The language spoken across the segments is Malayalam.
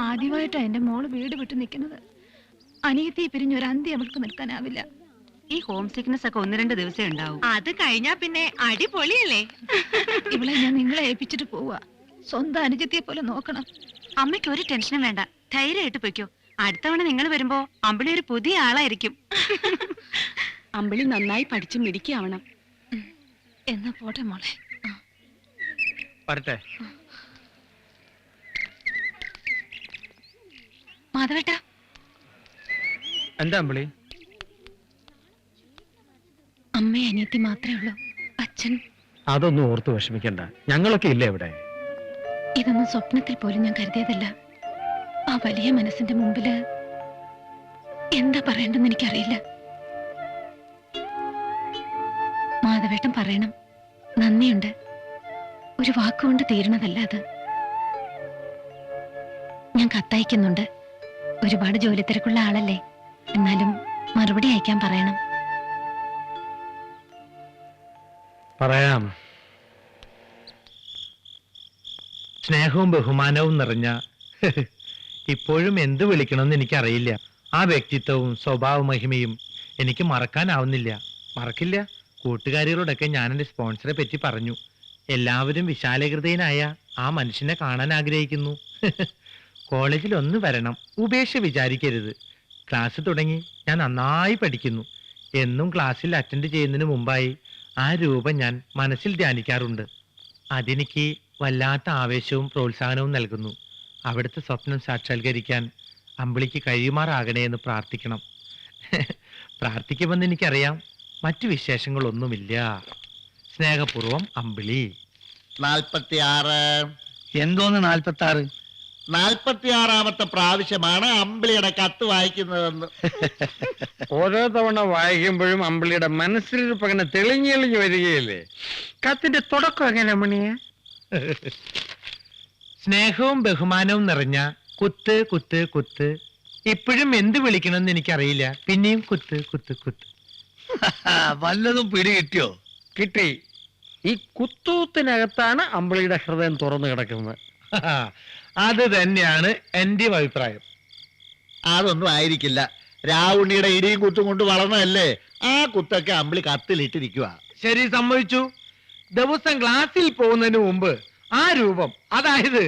ആദ്യമായിട്ടാ എന്റെ മോള് വീട് വിട്ടു നിൽക്കുന്നത്. അനിയത്തി പിരിഞ്ഞൊരു അന്തി അവൾക്ക് നിൽക്കാനാവില്ല. ഈ ഹോം സിക്നസ് ഒക്കെ 1-2 ദിവസം ഉണ്ടാവും. അത് കഴിഞ്ഞാ പിന്നെ അടിപൊളിയല്ലേ. ഇവളെ ഞാൻ നിങ്ങളെ ഏൽപ്പിച്ചിട്ട് പോവാ. സ്വന്തം അനുജത്തിയെ പോലെ നോക്കണം. അമ്മയ്ക്ക് ഒരു ടെൻഷനും വേണ്ട, ധൈര്യമായിട്ട് പൊയ്ക്കോ. അടുത്തവണ നിങ്ങൾ വരുമ്പോ അമ്പിളി ഒരു പുതിയ ആളായിരിക്കും. അമ്പിളി നന്നായി പഠിച്ച് മിടിക്കാവണം. എന്നാ പോട്ടെ മോളെ. മാധവേട്ടാ, എന്താ അമ്പിളി? അമ്മയെ അനിയത്തി മാത്രമേ ഉള്ളൂ. അച്ഛൻ? അതൊന്നും ഓർത്ത് വിഷമിക്കണ്ട, ഞങ്ങളൊക്കെ ഇല്ലേ ഇവിടെ. ഇതൊന്നും സ്വപ്നത്തിൽ പോലും ഞാൻ കരുതിയതല്ല. ആ വലിയ മനസ്സിന്റെ മുമ്പില് എന്താ പറയണ്ടെന്ന് എനിക്കറിയില്ല. മാധവേട്ടൻ പറയണം, നന്ദിയുണ്ട്. ഒരു വാക്കുകൊണ്ട് തീരണതല്ല അത്. ഞാൻ കത്തയക്കുന്നുണ്ട്. ഒരുപാട് ജോലി തിരക്കുള്ള ആളല്ലേ, എന്നാലും മറുപടി അയക്കാൻ പറയണം. പറയാം. സ്നേഹവും ബഹുമാനവും നിറഞ്ഞ, ഇപ്പോഴും എന്ത് വിളിക്കണമെന്ന് എനിക്കറിയില്ല. ആ വ്യക്തിത്വവും സ്വഭാവ മഹിമയും എനിക്ക് മറക്കാനാവുന്നില്ല. മറക്കില്ല. കൂട്ടുകാരികളോടൊക്കെ ഞാൻ എൻ്റെ സ്പോൺസറെ പറ്റി പറഞ്ഞു. എല്ലാവരും വിശാലഹൃദയനായ ആ മനുഷ്യനെ കാണാൻ ആഗ്രഹിക്കുന്നു. കോളേജിൽ ഒന്ന് വരണം, ഉപേക്ഷ വിചാരിക്കരുത്. ക്ലാസ് തുടങ്ങി ഞാൻ നന്നായി പഠിക്കുന്നു. എന്നും ക്ലാസ്സിൽ അറ്റൻഡ് ചെയ്യുന്നതിന് മുമ്പായി ആ രൂപം ഞാൻ മനസ്സിൽ ധ്യാനിക്കാറുണ്ട്. അതെനിക്ക് വല്ലാത്ത ആവേശവും പ്രോത്സാഹനവും നൽകുന്നു. അവിടുത്തെ സ്വപ്നം സാക്ഷാത്കരിക്കാൻ അമ്പിളിക്ക് കഴിയുമാറാകണേ എന്ന് പ്രാർത്ഥിക്കണം. പ്രാർത്ഥിക്കുമെന്ന് എനിക്കറിയാം. മറ്റു വിശേഷങ്ങളൊന്നുമില്ല. സ്നേഹപൂർവം അമ്പിളി. 46. എന്തോന്ന് 46? 46ാമത്തെ പ്രാവശ്യമാണ് അമ്പിളിയുടെ കത്ത് വായിക്കുന്നതെന്ന്. ഓരോ തവണ വായിക്കുമ്പോഴും അമ്പിളിയുടെ മനസ്സിലിരിപ്പ് അങ്ങനെ തെളിഞ്ഞെളിഞ്ഞു വരികയില്ലേ? കത്തിന്റെ തുടക്കം എങ്ങനെ മണിയെ? സ്നേഹവും ബഹുമാനവും നിറഞ്ഞ കുത്ത് കുത്ത് കുത്ത്. ഇപ്പോഴും എന്ത് വിളിക്കണമെന്ന് എനിക്കറിയില്ല. പിന്നെയും കുത്ത് കുത്ത് കുത്ത്. വല്ലതും പിടി കിട്ടിയോ? കിട്ടി. ഈ കുത്തൂത്തിനകത്താണ് അമ്പിളിയുടെ ഹൃദയം തുറന്നു കിടക്കുന്നത്. അത് തന്നെയാണ് എന്റെ അഭിപ്രായം. അതൊന്നും ആയിരിക്കില്ല. രാവുണ്ണിയുടെ ഇടിയും കുത്തും കൊണ്ട് വളർന്നതല്ലേ. ആ കുത്തൊക്കെ അമ്പിളി കത്തിലിട്ടിരിക്കുക. ശരി, സമ്മതിച്ചു. ദിവസം ക്ലാസ്സിൽ പോകുന്നതിന് മുമ്പ് ആ രൂപം, അതായത്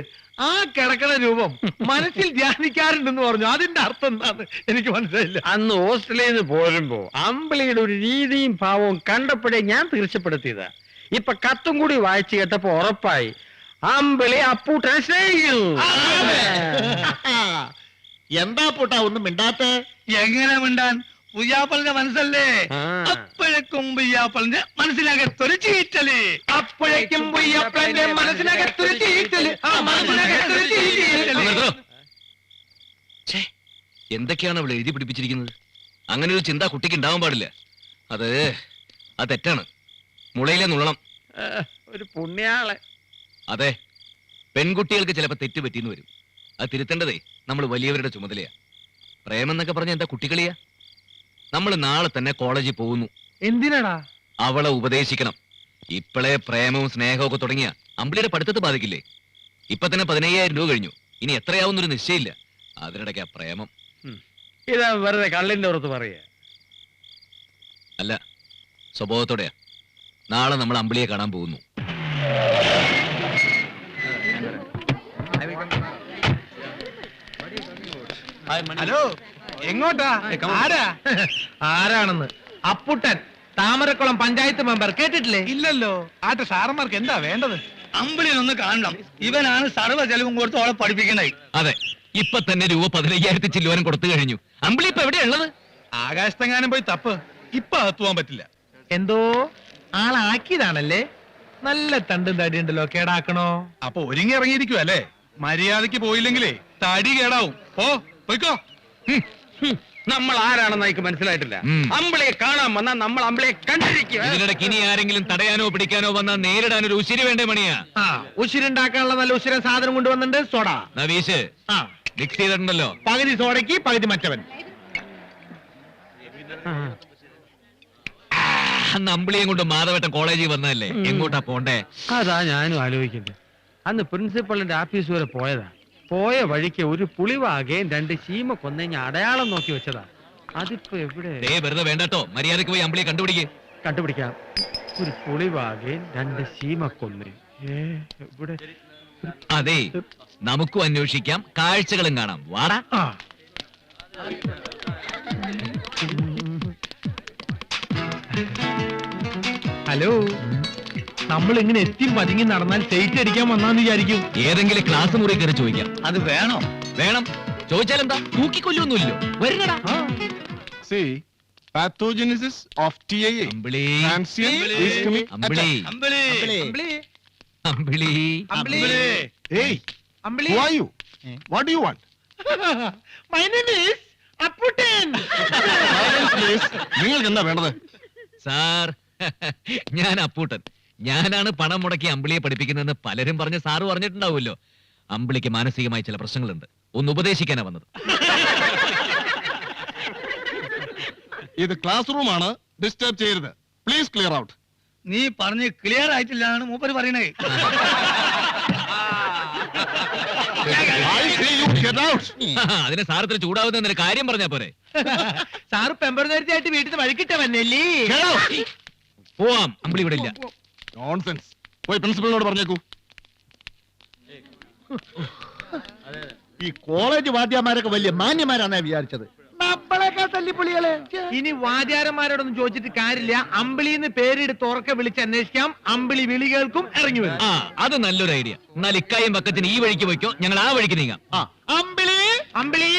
ആ കിടക്കുന്ന രൂപം മനസ്സിൽ ധ്യാനിക്കാറുണ്ടെന്ന് പറഞ്ഞു. അതിന്റെ അർത്ഥം എന്താന്ന് എനിക്ക് മനസ്സിലായില്ല. അന്ന് ഹോസ്റ്റലിൽ നിന്ന് പോരുമ്പോ അമ്പിളിയുടെ ഒരു രീതിയും ഭാവവും കണ്ടപ്പോഴേ ഞാൻ തീർച്ചപ്പെടുത്തിയതാ. ഇപ്പൊ കത്തും കൂടി വായിച്ചു കേട്ടപ്പോ ഉറപ്പായി അമ്പിളി അപ്പൂട്ടനെ സ്നേഹിക്കുന്നു. എന്താ പൂട്ടാ ഒന്നും മിണ്ടാത്ത? എങ്ങനെ മിണ്ടാൻ? പുയ്യാപ്പളിന്റെ മനസ്സല്ലേ. അപ്പോഴേക്കും പുയ്യാപ്പളിന്റെ മനസ്സിനകത്തൊരു ചീറ്റല്. അപ്പോഴേക്കും മനസ്സിനകത്തൊരു ചീറ്റല്. എന്തൊക്കെയാണ് അവൾ എഴുതി പിടിപ്പിച്ചിരിക്കുന്നത്? അങ്ങനെ ഒരു ചിന്ത കുട്ടിക്ക് ഉണ്ടാവാൻ പാടില്ല. അത് തെറ്റാണ്. മുളയിലെ നുള്ളണം. ഒരു പുണ്യാളെ. അതെ, പെൺകുട്ടികൾക്ക് ചിലപ്പോൾ തെറ്റ് പറ്റിയെന്ന് വരും. അത് തിരുത്തേണ്ടതേ നമ്മൾ വലിയവരുടെ ചുമതലയാ. പ്രേമം എന്നൊക്കെ പറഞ്ഞ എന്താ കുട്ടികളിയാ? നമ്മൾ നാളെ തന്നെ കോളേജിൽ പോകുന്നു. എന്തിനാടാ? അവളെ ഉപദേശിക്കണം. ഇപ്പോഴേ പ്രേമവും സ്നേഹവും ഒക്കെ തുടങ്ങിയ അമ്പിളിയുടെ പഠിത്തത്തെ ബാധിക്കില്ലേ? ഇപ്പൊ തന്നെ 15,000 രൂപ കഴിഞ്ഞു. ഇനി എത്രയാവുന്നൊരു നിശ്ചയില്ല. അതിനിടയ്ക്കാ പ്രേമം. ഇതാ വെറുതെ കള്ളിന്റെ പുറത്ത് പറയാ. അല്ല, സ്വഭാവത്തോടെയാ. നാളെ നമ്മൾ അമ്പിളിയെ കാണാൻ പോകുന്നു. ഹലോ, എങ്ങോട്ടാ? ആരാണെന്ന്? അപ്പുട്ടൻ, താമരക്കുളം പഞ്ചായത്ത് മെമ്പർ. കേട്ടിട്ടില്ലേ? ഇല്ലല്ലോ. ആട്ടെ, സാറന്മാർക്ക് എന്താ വേണ്ടത്? അമ്പിളിനൊന്ന് കാണണം. ഇവനാണ് സർവ്വ ചെലവും കൊടുത്ത് അവളെ പഠിപ്പിക്കണേ. അതെ, ഇപ്പൊ തന്നെ രൂപ 15,000 ചില്ലുവാനും കൊടുത്തു കഴിഞ്ഞു. അമ്പിളി ഇപ്പൊ എവിടെയുള്ളത്? ആകാശത്തെങ്ങാനും പോയി തപ്പ്. ഇപ്പൊ അകത്തുവാൻ പറ്റില്ല. എന്തോ ആളാക്കിയതാണല്ലേ? നല്ല തണ്ടും തടിയുണ്ടല്ലോ. കേടാക്കണോ? അപ്പൊ ഒരുങ്ങി ഇറങ്ങിയിരിക്കുവല്ലേ? മര്യാദക്ക് പോയില്ലെങ്കിലേ തടി കേടാവും. പോയിക്കോ. നമ്മൾ ആരാണെന്ന് എനിക്ക് മനസ്സിലായിട്ടില്ല. അമ്പിളിയെ കാണാൻ വന്നാൽ നമ്മൾ അമ്പിളിയെ കണ്ടിരിക്കും. ഇതിനിടയ്ക്ക് ഇനി ആരെങ്കിലും തടയാനോ പിടിക്കാനോ വന്നാൽ നേരിടാൻ ഒരു ഉശിരി വേണ്ടേ മണിയാ? ഉശിരുണ്ടാക്കാനുള്ള നല്ല ഉശിര സാധനം കൊണ്ടുവന്നിട്ടുണ്ട്. സോഡ നവീഷ് മിക്സ് ചെയ്തിട്ടുണ്ടല്ലോ. പകുതി സോഡയ്ക്ക് പകുതി മറ്റവൻ. അന്ന് അമ്പിളിയും കൊണ്ട് മാധവേട്ടൻ കോളേജിൽ വന്നതല്ലേ? എങ്ങോട്ടാ പോണ്ടേ? അതാ ഞാനും ആലോചിക്കുന്നത്. അന്ന് പ്രിൻസിപ്പളിന്റെ ആഫീസ് വരെ പോയതാ. പോയ വഴിക്ക് ഒരു പുളിവാകയും 2 ശീമ കൊന്നേഞ്ഞ അടയാളം നോക്കി വെച്ചതാ. അതിപ്പോ എവിടെ? വെറുതെ വേണ്ടട്ടോ, മര്യാദക്ക് പോയി അമ്പിളിയെ കണ്ടുപിടിക്കേ. കണ്ടുപിടിക്കാം. ഒരു പുളിവാകയും 2 ശീമ കൊന്നേ. എവിടെ? അതെ, നമുക്കും അന്വേഷിക്കാം, കാഴ്ചകളും കാണാം. വാടാ. ഹലോ, നമ്മൾ ഇങ്ങനെ എത്തി പതുങ്ങി നടന്നാൽ സൈറ്റ് അടിക്കാൻ വന്നാന്ന് വിചാരിക്കും. ഏതെങ്കിലും ക്ലാസ് മുറി കയറി ചോദിക്കാം. അത് വേണോ? വേണം. ചോദിച്ചാലെന്താ? തൂക്കിക്കൊല്ലൊന്നുമില്ലോ. വരുന്നടാ. See, pathogenesis of TIA. Ambili, Transient ischemic Ambili, attack. Ambili Ambili. Ambili. Hey, Ambili. who are you? What do you want? My name is Apputtan. Silence, please. നിങ്ങൾക്ക് എന്താ വേണ്ടത്? സാർ, ഞാൻ അപ്പൂട്ടൻ. ഞാനാണ് പണം മുടക്കി അമ്പിളിയെ പഠിപ്പിക്കുന്നതെന്ന് പലരും പറഞ്ഞ് സാറ് പറഞ്ഞിട്ടുണ്ടാവുമല്ലോ. അമ്പിളിക്ക് മാനസികമായി ചില പ്രശ്നങ്ങളുണ്ട്. ഒന്ന് ഉപദേശിക്കാനാ വന്നത്. ഇത് ക്ലാസ് റൂം ആണ്, ഡിസ്റ്റർബ് ചെയ്യരുത്. Please clear out. നീ പറഞ്ഞ് ക്ലിയർ ആയിട്ടില്ല എന്നാണ് മൂപ്പര് പറയണേ. I say you get out. അതിന് സാർ ഇത്ര ചൂടാവുന്ന കാര്യം പറഞ്ഞാ പോരെ. സാറ് പെമ്പറുന്നേരത്തെയായിട്ട് വീട്ടിൽ നിന്ന് വഴിക്കിട്ട വന്നല്ലേ? Get out. പോവാം, അമ്പിളി ഇവിടെ ഇല്ല. Nonsense. പോയി പ്രിൻസിപ്പലിനോട് പറഞ്ഞേക്കൂ. ഈ കോളേജ് വാദ്യമാരൊക്കെ വലിയ മാന്യമാരാണ് വിചാരിച്ചത്. നമ്മളെക്കാൾ തല്ലിപ്പൊളികളെ. ഇനി വാദ്യാരന്മാരോടൊന്നും ചോദിച്ചിട്ട് കാര്യമില്ല. അമ്പിളിന്ന് പേരെടുത്ത് ഉറക്കെ വിളിച്ച് അന്വേഷിക്കാം. അമ്പിളി വിളികൾക്കും ഇറങ്ങി വരും. ആ, അത് നല്ലൊരു ഐഡിയ. എന്നാൽ ഇക്കായും പക്കത്തിന് ഈ വഴിക്ക് പോയിക്കോ, ഞങ്ങൾ ആ വഴിക്ക് നീങ്ങാം. അമ്പിളി, അമ്പിളി.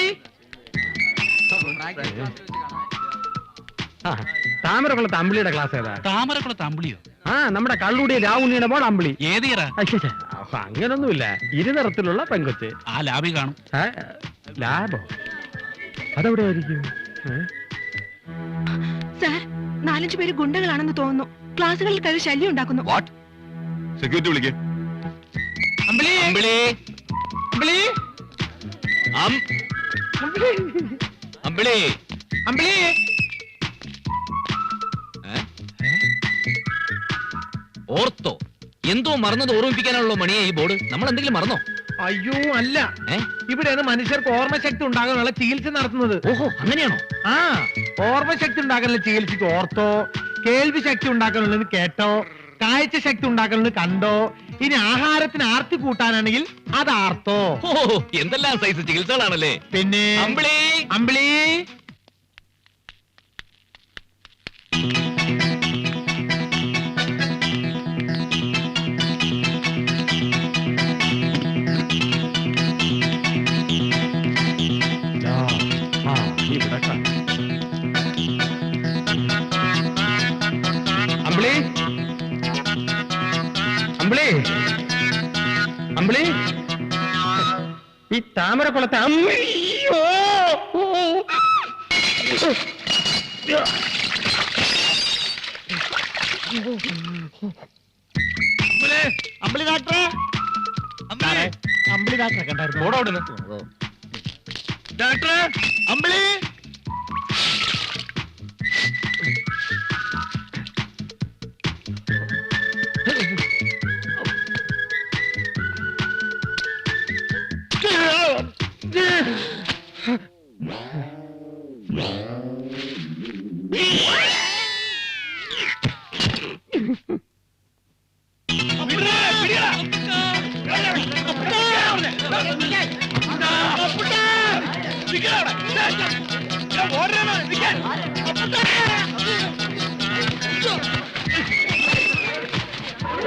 താമരക്കുളത്ത് അമ്പിളിയുടെ ക്ലാസ് ഏതാ? താമരക്കുളത്ത് അമ്പിളിയോ? നമ്മുടെ കള്ളുടി രാവുണ്ണിയുടെ മോൾ അമ്പിളി. ഏതിയറ? അങ്ങനൊന്നുമില്ല, ഇരുനിറത്തിലുള്ള പെങ്കൊച്ച്. ആ ലാബി കാണും. ലാബോ? അതെവിടെ ആയിരിക്കും? സാർ, 4-5 പേര് ഗുണ്ടകളാണെന്ന് തോന്നുന്നു. ക്ലാസ്സുകളിൽ കയറി ശല്യം ഉണ്ടാക്കുന്നു. What? സെക്യൂരിറ്റി വിളിക്കേ. അമ്പിളി, അമ്പിളി, അമ്പിളി, അമ്പിളി. അമ്പിളി. ഓർത്തോ? എന്തോ മറന്നത് ഓർമ്മിപ്പിക്കാനാണല്ലോ മണിയെ ഈ ബോർഡ്. നമ്മൾ എന്തെങ്കിലും മറന്നോ? അയ്യോ അല്ല, ഇവിടെയാണ് മനുഷ്യർക്ക് ഓർമ്മശക്തി ഉണ്ടാകാനുള്ള ചികിത്സ നടത്തുന്നത്. ഓഹോ, അങ്ങനെയാണോ? ഓർമ്മശക്തി ഉണ്ടാക്കാനുള്ള ചികിത്സക്ക് ഓർത്തോ, കേൾവി ശക്തി ഉണ്ടാക്കാനുള്ളത് കേട്ടോ, കാഴ്ച ശക്തി ഉണ്ടാക്കാനുള്ളത് കണ്ടോ, ഇനി ആഹാരത്തിന് ആർത്തി കൂട്ടാനാണെങ്കിൽ അത് ആർത്തോ. ഓ, എന്തെല്ലാം സൈസ് ചികിത്സകളാണല്ലേ. പിന്നെ അമ്പിളി, അമ്പിളി. അമ്പിളി, അമ്പിളി, അമ്പിളി. ഈ താമരക്കുളത്തെ അമ്മിയോ. അമ്പിളി ഡാക്ടറെ, അമ്പിളി ഡാക്ടറെ കണ്ടായിരുന്നു. ഡോക്ടറെ, അമ്പിളി.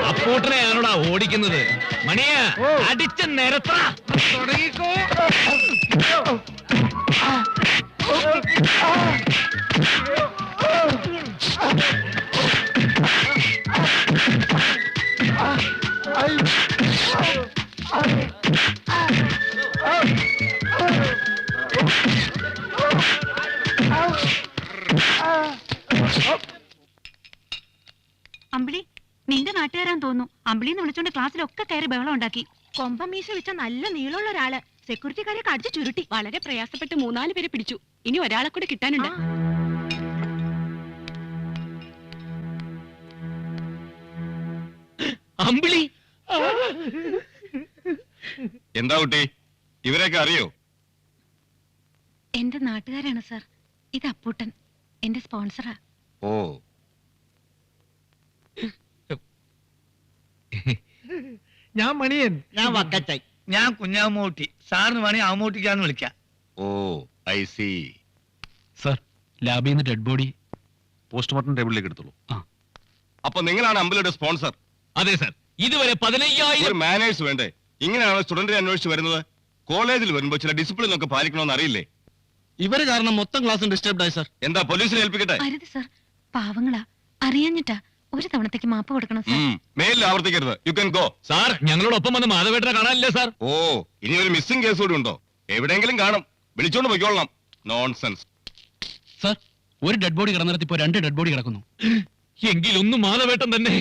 അപ്പൂട്ടനെയാണോടാ ഓടിക്കുന്നത്? മണിയാ, അടിച്ച നിരത്ത. തുടങ്ങിക്കോ. അമ്പിളി, നിന്റെ നാട്ടുകാരാൻ തോന്നുന്നു. അമ്പിളിന്ന് വിളിച്ചോണ്ട് ക്ലാസ്സിലൊക്കെ കയറി ബഹളം ഉണ്ടാക്കി. കൊമ്പമീശ വെച്ച നല്ല നീളമുള്ള ഒരാള് സെക്യൂരിറ്റിക്കാരെ കടിച്ചു ചുരുട്ടി. വളരെ പ്രയാസപ്പെട്ട് 3-4 പേരെ പിടിച്ചു. ഇനി ഒരാളെ കൂടെ കിട്ടാനുണ്ട്. അമ്പിളി, എന്താ കുട്ടി? ഇവരെയൊക്കെ അറിയോ? എന്റെ നാട്ടുകാരാണ് സാർ. ഇത് അപ്പൂട്ടൻ, എന്റെ സ്പോൺസറാ. ഓ, ഞാൻ മണിയൻ. ഞാൻ വക്കച്ചായി. ഞാൻ കുഞ്ഞാമൂട്ടി. സാറിന് വേണമെങ്കിൽ ആമൂട്ടിക്കാന്ന് വിളിക്കാം. ഓ, ഐ സി. സർ, ലാബിൽ നിന്ന് ഡെഡ് ബോഡി പോസ്റ്റ്മോർട്ടം ടേബിളിലേക്ക് എടുത്തോളൂ. ആ. അപ്പൊ നിങ്ങളാണ് അമ്പലയുടെ സ്പോൺസർ. അതെ സാർ, ഇതുവരെ 15,000 ഒരു മാനേഴ്സ് വേണ്ടേ? ഇങ്ങനെയാണോ സ്റ്റുഡന്റിനെ അന്വേഷിച്ച് വരുന്നത്? കോളേജിൽ വരുമ്പോ ചില ഡിസിപ്ലിൻ ഒക്കെ പാലിക്കണമെന്ന് അറിയില്ലേ? ഇവര് കാരണം മൊത്തം ക്ലാസ്സും ഡിസ്റ്റർബ്ഡ് ആയി സർ. എന്താ പോലീസിനെ ഏൽപ്പിക്കട്ടെ? അരുത് സാർ, പാവങ്ങളാ, അറിയാഞ്ഞിട്ടാ. ഒരു തവണത്തേക്ക് മാപ്പ് കൊടുക്കണം സാർ. മേലിൽ ആവർത്തിക്കരുത്. You can go. സാർ, ഞങ്ങളോടൊപ്പം വന്ന് മാധവേട്ടനെ കാണാനില്ലേ സാർ? ഓ, ഇനി ഒരു മിസ്സിംഗ് കേസ് കൂടി ഉണ്ടോ? എവിടെയെങ്കിലും കാണും. വിളിച്ചോണ്ട് പൊയ്ക്കോളണം. നോൺസെൻസ്. സർ, ഒരു ഡെഡ് ബോഡി കിടന്നിടത്ത് ഇപ്പോ 2 ഡെഡ് ബോഡി കിടക്കുന്നു. എങ്കിലൊന്നും മാധവേട്ടൻ തന്നെ.